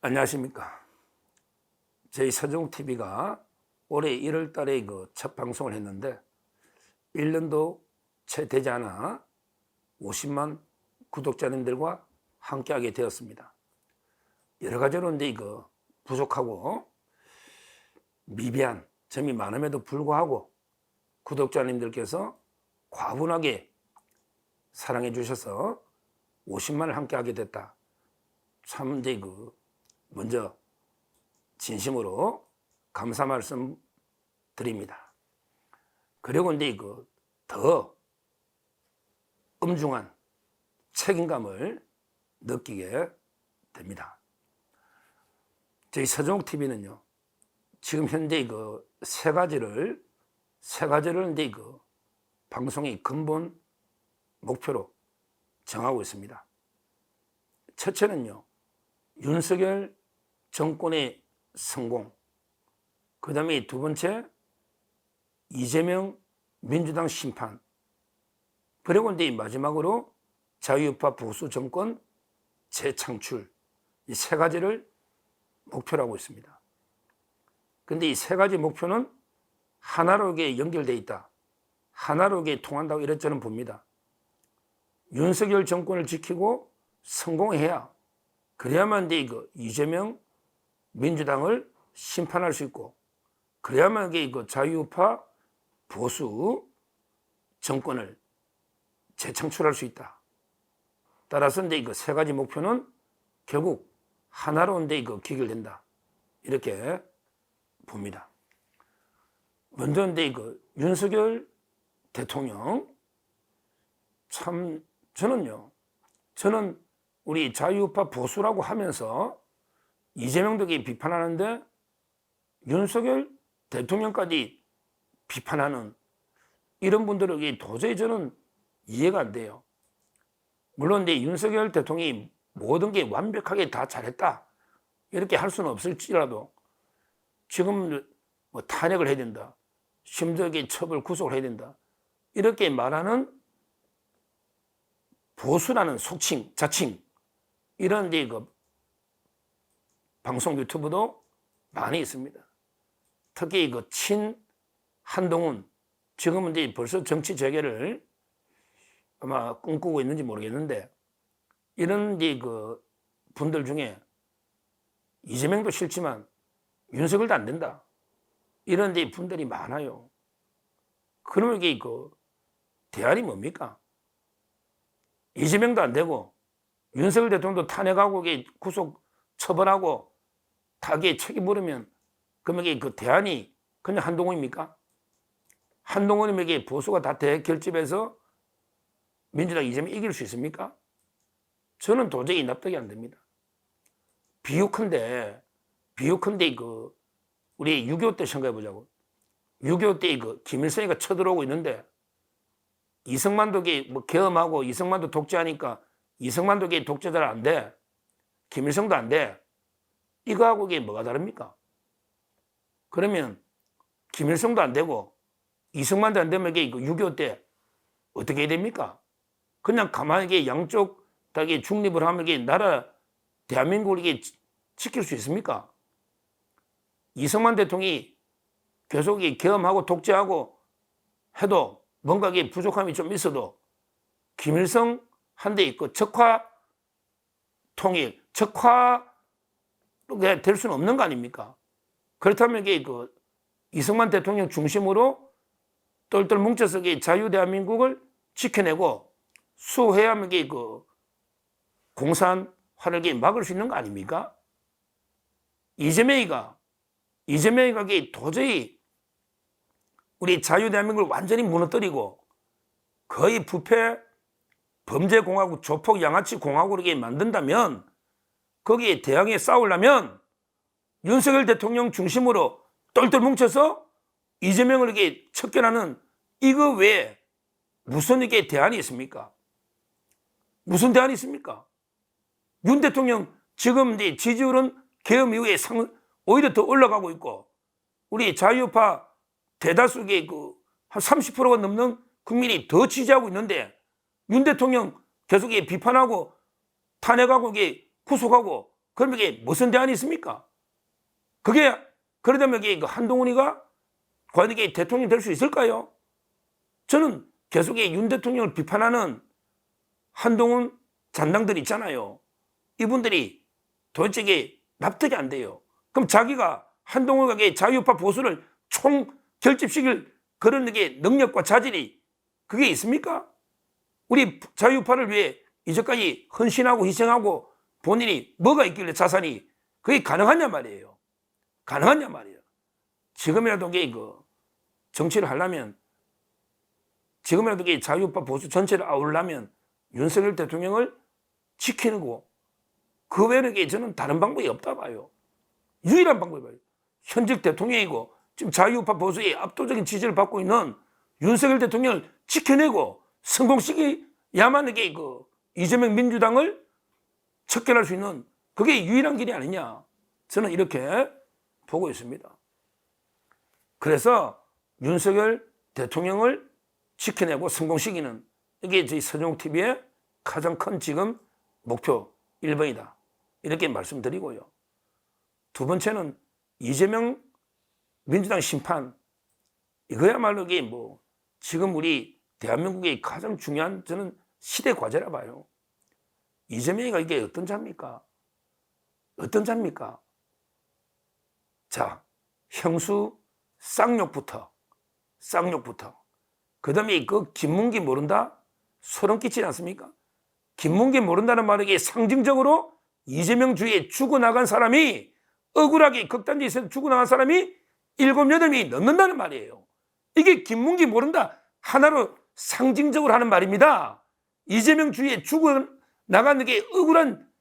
안녕하십니까. 저희 서정TV가 올해 1월 달에 첫 방송을 했는데 1년도 채 되지 않아 50만 구독자님들과 함께하게 되었습니다. 여러 가지로 이제 부족하고 미비한 점이 많음에도 불구하고 구독자님들께서 과분하게 사랑해 주셔서 50만을 함께하게 됐다. 참 이제 먼저 진심으로 감사 말씀 드립니다. 그리고 이제 더 엄중한 책임감을 느끼게 됩니다. 저희 서정TV는요, 지금 현재 세 가지를 이제 방송의 근본 목표로 정하고 있습니다. 첫째는요, 윤석열 정권의 성공, 그 다음에 두 번째 이재명 민주당 심판, 그리고 이제 마지막으로 자유우파 보수 정권 재창출, 이 세 가지를 목표로 하고 있습니다. 그런데 이 세 가지 목표는 하나로 연결되어 있다, 하나로 통한다고 이렇게 저는 봅니다. 윤석열 정권을 지키고 성공해야, 그래야만 이제 이재명 민주당을 심판할 수 있고, 그래야만 자유우파 보수 정권을 재창출할 수 있다. 따라서 이제 세 가지 목표는 결국 하나로 이제 귀결된다, 이렇게 봅니다. 먼저 이제 윤석열 대통령, 참 저는 우리 자유우파 보수라고 하면서 이재명도 비판하는데 윤석열 대통령까지 비판하는 이런 분들에게 도저히 저는 이해가 안 돼요. 물론 이제 윤석열 대통령이 모든 게 완벽하게 다 잘했다, 이렇게 할 수는 없을지라도 지금 뭐 탄핵을 해야 된다, 심지어 처벌 구속을 해야 된다, 이렇게 말하는 보수라는 속칭, 자칭 이런 이제 방송 유튜브도 많이 있습니다. 특히 친 한동훈, 지금은 이제 벌써 정치 재개를 아마 꿈꾸고 있는지 모르겠는데, 이런 이제 분들 중에 이재명도 싫지만 윤석열도 안 된다, 이런 이제 분들이 많아요. 그러면 이게 대안이 뭡니까? 이재명도 안 되고 윤석열 대통령도 탄핵하고 구속 처벌하고 다 책임 물으면 그러면 대안이 그냥 한동훈입니까? 한동훈에게 보수가 다 대결집해서 민주당 이재명 이길 수 있습니까? 저는 도저히 납득이 안 됩니다. 비유컨대 우리 6.25 때 생각해 보자고. 6.25 때 김일성이가 쳐들어오고 있는데 이승만도 계엄하고 이승만도 독재하니까 이승만도 독재자는 안 돼, 김일성도 안 돼. 이거하고 뭐가 다릅니까? 그러면 김일성도 안 되고 이승만도 안 되면 6.25 때 어떻게 해야 됩니까? 그냥 가만히 양쪽 다 중립을 하면 나라 대한민국을 지킬 수 있습니까? 이승만 대통령이 계속 계엄하고 독재하고 해도 뭔가 부족함이 좀 있어도 김일성 한데 적화 통일, 적화가 될 수는 없는 거 아닙니까? 그렇다면 이승만 대통령 중심으로 똘똘 뭉쳐서 자유대한민국을 지켜내고 수호해야만 공산화를 막을 수 있는 거 아닙니까? 이재명이가 도저히 우리 자유대한민국을 완전히 무너뜨리고 거의 부패 범죄공화국, 조폭 양아치 공화국을 만든다면, 거기에 대항해 싸우려면 윤석열 대통령 중심으로 똘똘 뭉쳐서 이재명을 척결하는 이거 외에 무슨 대안이 있습니까? 무슨 대안이 있습니까? 윤 대통령 지금 지지율은 계엄 이후에 오히려 더 올라가고 있고, 우리 자유우파 대다수의 한 30%가 넘는 국민이 더 지지하고 있는데 윤 대통령 계속 비판하고 탄핵하고 구속하고 그러면 이게 무슨 대안이 있습니까? 그게 그러다면 이게 한동훈이가 과연 이게 대통령이 될 수 있을까요? 저는 계속 윤 대통령을 비판하는 한동훈 잔당들 있잖아요. 이분들이 도대체 이게 납득이 안 돼요. 그럼 자기가 한동훈에게 자유우파 보수를 총 결집시킬 그런 능력과 자질이 그게 있습니까? 우리 자유우파를 위해 이제까지 헌신하고 희생하고 본인이 뭐가 있길래 자산이 그게 가능하냐 말이에요. 가능하냐 말이에요. 지금이라도 정치를 하려면 지금이라도 자유우파 보수 전체를 아우르려면 윤석열 대통령을 지키는 거 그 외에는 저는 다른 방법이 없다 봐요. 유일한 방법이 봐요. 현직 대통령이고 지금 자유우파 보수의 압도적인 지지를 받고 있는 윤석열 대통령을 지켜내고 성공시켜야만 이재명 민주당을 척결할 수 있는 그게 유일한 길이 아니냐. 저는 이렇게 보고 있습니다. 그래서 윤석열 대통령을 지켜내고 성공시키는 이게 저희 서정TV의 가장 큰 지금 목표 1번이다. 이렇게 말씀드리고요. 두 번째는 이재명 민주당 심판. 이거야말로 지금 우리 대한민국의 가장 중요한 저는 시대 과제라 봐요. 이재명이가 이게 어떤 자입니까? 어떤 자입니까? 자, 형수 쌍욕부터. 그 다음에 김문기 모른다? 소름 끼치지 않습니까? 김문기 모른다는 말이 상징적으로 이재명 주위에 죽어나간 사람이 억울하게 극단지에서 죽어나간 사람이 7, 8명이 넘는다는 말이에요. 이게 김문기 모른다 하나로 상징적으로 하는 말입니다. 이재명 주위에 죽어나간 게 억울한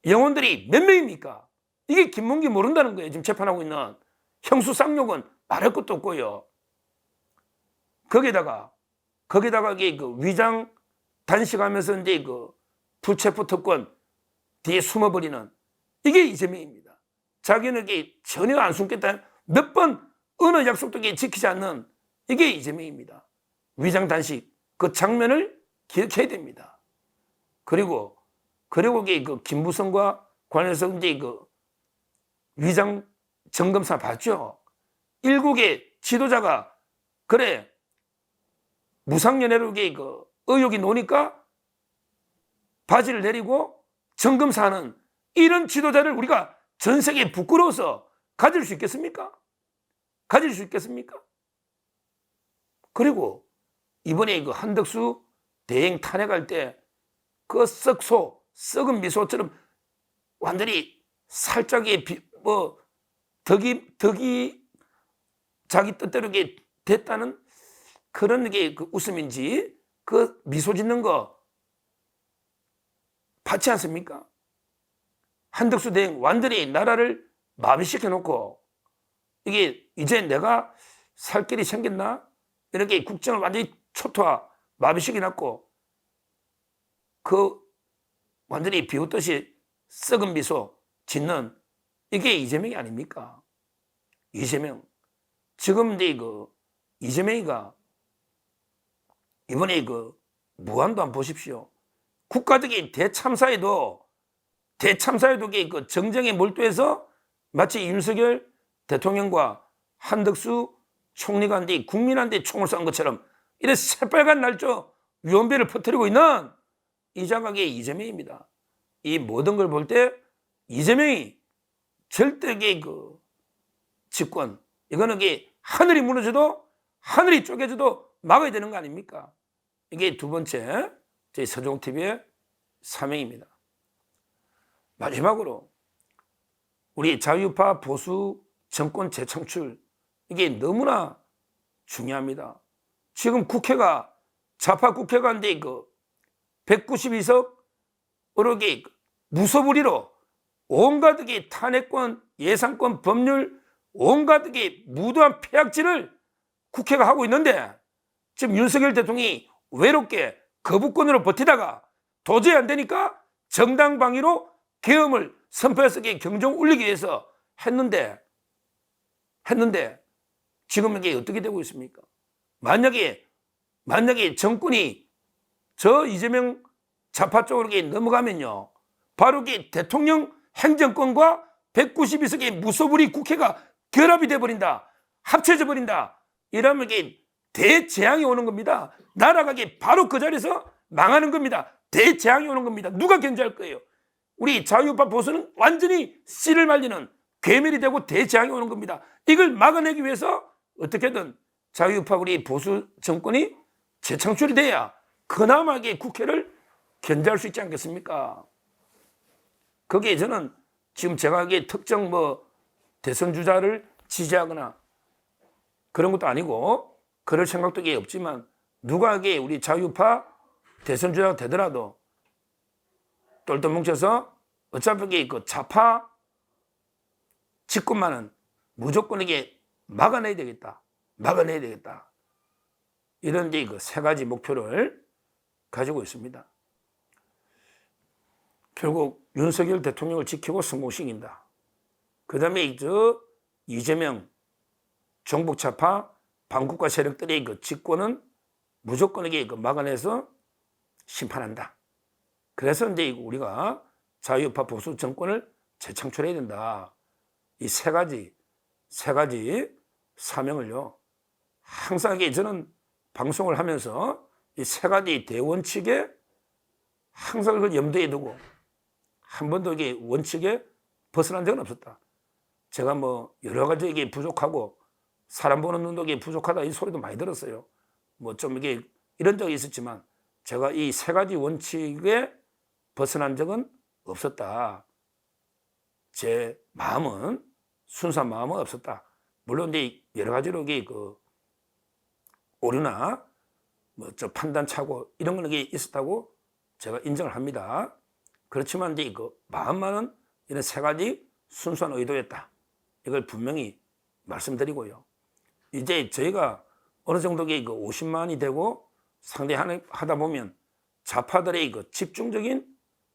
영혼들이 몇 명입니까? 이게 김문기 모른다는 거예요. 지금 재판하고 있는 형수 쌍욕은 말할 것도 없고요. 거기다가 위장 단식하면서 불체포 특권 뒤에 숨어버리는 이게 이재명입니다. 자기는 전혀 안 숨겠다. 몇 번 어느 약속도 지키지 않는 이게 이재명입니다. 위장 단식 그 장면을 기억해야 됩니다. 그리고 김무성과 관해서 위장 점검사 봤죠? 7개 지도자가 그래 무상연애로 의혹이 노니까 바지를 내리고 점검사하는 이런 지도자를 우리가 전 세계에 부끄러워서 가질 수 있겠습니까? 그리고 이번에 한덕수 대행 탄핵할 때 그 썩은 미소처럼 완전히 살짝 덕이 자기 뜻대로 됐다는 그런 웃음인지 그 미소 짓는 거 받지 않습니까? 한덕수 대행 완전히 나라를 마비시켜 놓고 이게 이제 내가 살 길이 생겼나? 이렇게 국정을 완전히 초토화 마비시켜 놨고 완전히 비웃듯이 썩은 미소 짓는 이게 이재명이 아닙니까? 이재명. 지금 이재명이가 이번에 무한도 한번 보십시오. 국가적인 대참사에도 정쟁에 몰두해서 마치 윤석열 대통령과 한덕수 총리가 국민한테 총을 쏜 것처럼 이런 새빨간 날조 유언비를 퍼뜨리고 있는 이 자각의 이재명입니다. 이 모든 걸 볼 때 이재명이 절대의 집권 이거는 하늘이 무너져도 하늘이 쪼개져도 막아야 되는 거 아닙니까? 이게 두 번째 저희 서정TV의 사명입니다. 마지막으로 우리 자유파 보수 정권 재창출 이게 너무나 중요합니다. 지금 국회가 좌파 국회가 192석으로 무소불위로 온갖 탄핵권, 예산권, 법률 온갖 무도한 폐악질을 국회가 하고 있는데 지금 윤석열 대통령이 외롭게 거부권으로 버티다가 도저히 안 되니까 정당 방위로 계엄을 선포해서 경종 울리기 위해서 했는데 지금 이게 어떻게 되고 있습니까? 만약에 정권이 저 이재명 좌파 쪽으로 넘어가면요 바로 대통령 행정권과 192석의 무소불위 국회가 결합이 돼버린다. 합쳐져 버린다. 이러면 이게 대재앙이 오는 겁니다. 나라가 이게 바로 그 자리에서 망하는 겁니다. 대재앙이 오는 겁니다. 누가 견제할 거예요? 우리 자유우파 보수는 완전히 씨를 말리는 괴멸이 되고 대재앙이 오는 겁니다. 이걸 막아내기 위해서 어떻게든 자유우파 우리 보수 정권이 재창출이 돼야 그나마 이게 국회를 견제할 수 있지 않겠습니까? 거기에 저는 지금 제가 이게 특정 대선 주자를 지지하거나 그런 것도 아니고 그럴 생각도 이게 없지만 누가 이게 우리 자유우파 대선 주자가 되더라도 똘똘 뭉쳐서 어차피 이게 그 좌파 집권만은 무조건 이게 막아내야 되겠다. 막아내야 되겠다. 이런 이제 그 세 가지 목표를 가지고 있습니다. 결국 윤석열 대통령을 지키고 성공시킨다. 그 다음에 이재명 종북좌파 반국가 세력들의 그 집권은 무조건 이게 막아내서 심판한다. 그래서 이제 우리가 자유우파 보수 정권을 재창출해야 된다. 이 세 가지 사명을요. 항상 저는 방송을 하면서 이 세 가지 대원칙에 항상 그걸 염두에 두고 한 번도 이게 원칙에 벗어난 적은 없었다. 제가 여러 가지 이게 부족하고 사람 보는 눈도 이게 부족하다 이 소리도 많이 들었어요. 좀 이게 이런 적이 있었지만 제가 이 세 가지 원칙에 벗어난 적은 없었다. 제 마음은 순수한 마음은 없었다. 물론 이제 여러 가지로 이게 오류나 좀 판단 착오 이런 건 이게 있었다고 제가 인정을 합니다. 그렇지만 이제 마음만은 이런 세 가지 순수한 의도였다. 이걸 분명히 말씀드리고요. 이제 저희가 어느 정도의 50만이 되고 상대하다 보면 좌파들의 집중적인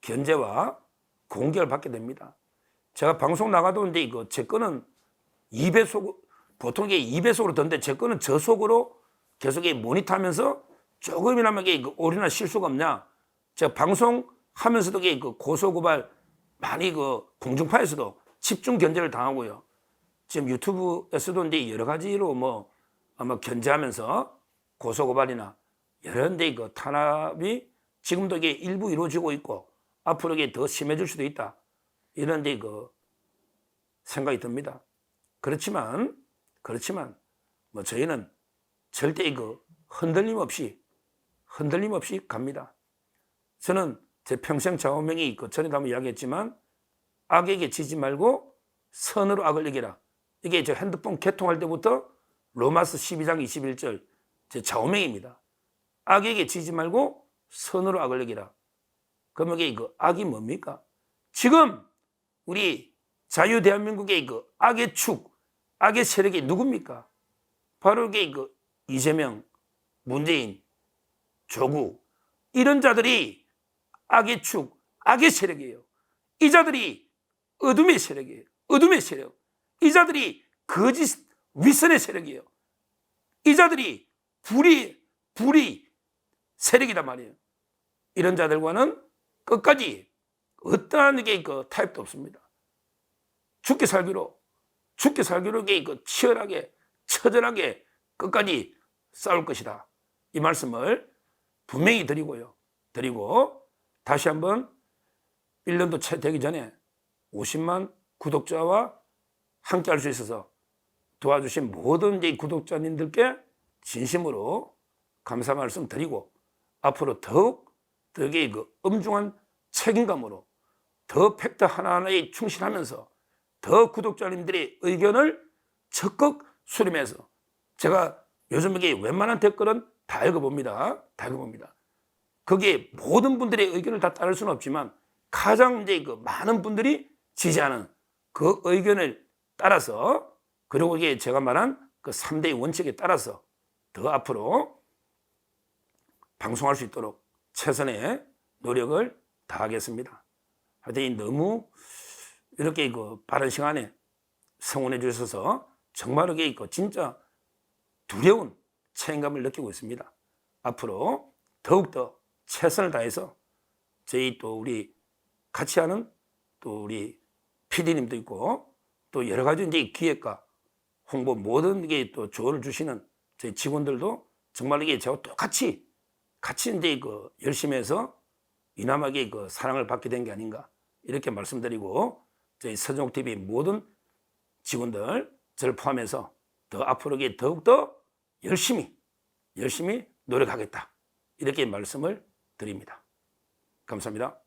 견제와 공격을 받게 됩니다. 제가 방송 나가도 이제 제 거는 2배속, 보통 이게 2배속으로 던데 제 거는 저속으로 계속 모니터하면서 조금이나마 오류나 실수가 없냐. 제가 방송하면서도 고소고발 많이 공중파에서도 집중 견제를 당하고요. 지금 유튜브에서도 이제 여러 가지로 아마 견제하면서 고소고발이나 여러 데 탄압이 지금도 이게 일부 이루어지고 있고 앞으로 이게 더 심해질 수도 있다. 이런 데 생각이 듭니다. 그렇지만 저희는 절대 흔들림 없이 갑니다. 저는 제 평생 좌우명이 전에도 한번 이야기했지만 악에게 지지 말고 선으로 악을 이겨라. 이게 저 핸드폰 개통할 때부터 로마서 12장 21절 제 좌우명입니다. 악에게 지지 말고 선으로 악을 이겨라. 그러면 이게 악이 뭡니까? 지금 우리 자유 대한민국의 악의 축, 악의 세력이 누굽니까? 바로 이게 이재명, 문재인, 조국 이런 자들이 악의 축, 악의 세력이에요. 이 자들이 어둠의 세력이에요. 어둠의 세력. 이 자들이 거짓 윗선의 세력이에요. 이 자들이 불의 세력이란 말이에요. 이런 자들과는 끝까지 어떠한 게 타협도 없습니다. 죽게 살기로 치열하게 처절하게 끝까지 싸울 것이다. 이 말씀을 분명히 드리고 다시 한번 1년도 채 되기 전에 50만 구독자와 함께 할 수 있어서 도와주신 모든 구독자님들께 진심으로 감사 말씀 드리고 앞으로 더욱 되게 엄중한 책임감으로 더 팩트 하나하나에 충실하면서 더 구독자님들의 의견을 적극 수렴해서 제가 요즘 이게 웬만한 댓글은 다 읽어봅니다. 거기에 모든 분들의 의견을 다 따를 수는 없지만 가장 많은 분들이 지지하는 그 의견을 따라서 그리고 이게 제가 말한 그 3대의 원칙에 따라서 더 앞으로 방송할 수 있도록 최선의 노력을 다하겠습니다. 하여튼 너무 이렇게 빠른 시간에 성원해 주셔서 정말 이게 진짜 두려운 책임감을 느끼고 있습니다. 앞으로 더욱더 최선을 다해서 저희 또 우리 같이 하는 또 우리 PD님도 있고 또 여러 가지 이제 기획과 홍보 모든 게 또 조언을 주시는 저희 직원들도 정말 이게 저와 똑같이 같이 이제 그 열심히 해서 이남에게 그 사랑을 받게 된 게 아닌가 이렇게 말씀드리고 저희 서정욱 TV 모든 직원들 저를 포함해서 더 앞으로 더욱더 열심히 노력하겠다 이렇게 말씀을 드립니다. 감사합니다.